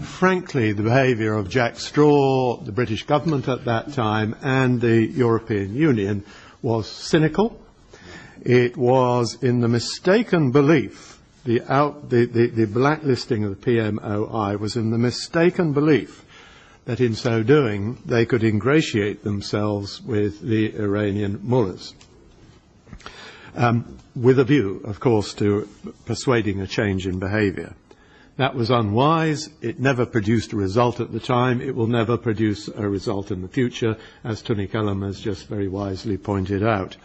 Frankly, the behaviour of Jack Straw, the British government at that time, and the European Union was cynical. It was in the mistaken belief, the blacklisting of the PMOI was in the mistaken belief that in so doing they could ingratiate themselves with the Iranian mullahs, with a view, of course, to persuading a change in behaviour. That was unwise. It never produced a result at the time. It will never produce a result in the future, as Tony Kellum has just very wisely pointed out.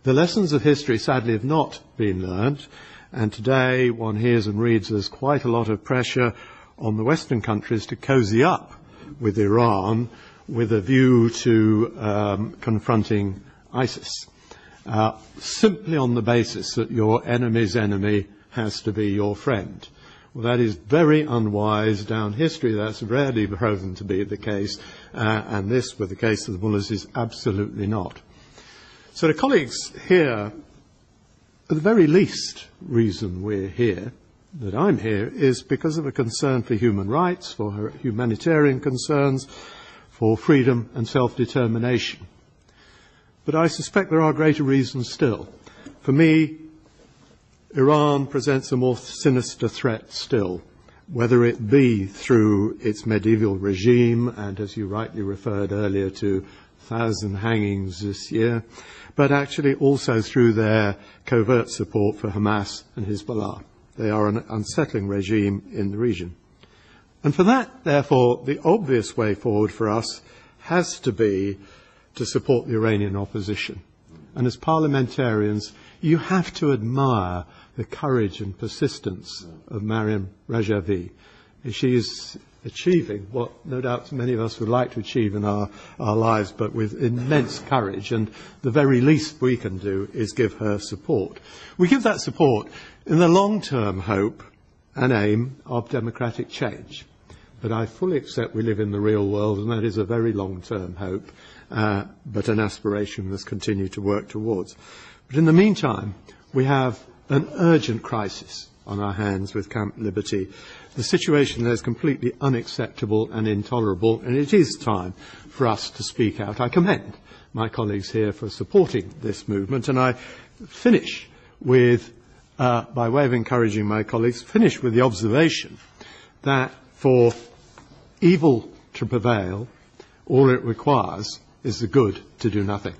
The lessons of history, sadly, have not been learned, and today one hears and reads there's quite a lot of pressure on the Western countries to cosy up with Iran with a view to confronting ISIS, simply on the basis that your enemy's enemy has to be your friend. Well, that is very unwise. Down history, that's rarely proven to be the case, and this, with the case of the mullahs, is absolutely not. So the colleagues here, the very least reason we're here, that I'm here, is because of a concern for human rights, for humanitarian concerns, for freedom and self-determination. But I suspect there are greater reasons still. For me, Iran presents a more sinister threat still, whether it be through its medieval regime, and as you rightly referred earlier to 1,000 hangings this year, but actually also through their covert support for Hamas and Hezbollah. They are an unsettling regime in the region. And for that, therefore, the obvious way forward for us has to be to support the Iranian opposition. And as parliamentarians, you have to admire the courage and persistence of Maryam Rajavi. She is achieving what no doubt many of us would like to achieve in our lives, but with immense courage, and the very least we can do is give her support. We give that support in the long-term hope and aim of democratic change. But I fully accept we live in the real world, and that is a very long-term hope, but an aspiration we must continue to work towards. But in the meantime, we have an urgent crisis on our hands with Camp Liberty. The situation there is completely unacceptable and intolerable, and it is time for us to speak out. I commend my colleagues here for supporting this movement, and I finish with, by way of encouraging my colleagues, finish with the observation that for evil to prevail, all it requires is the good to do nothing.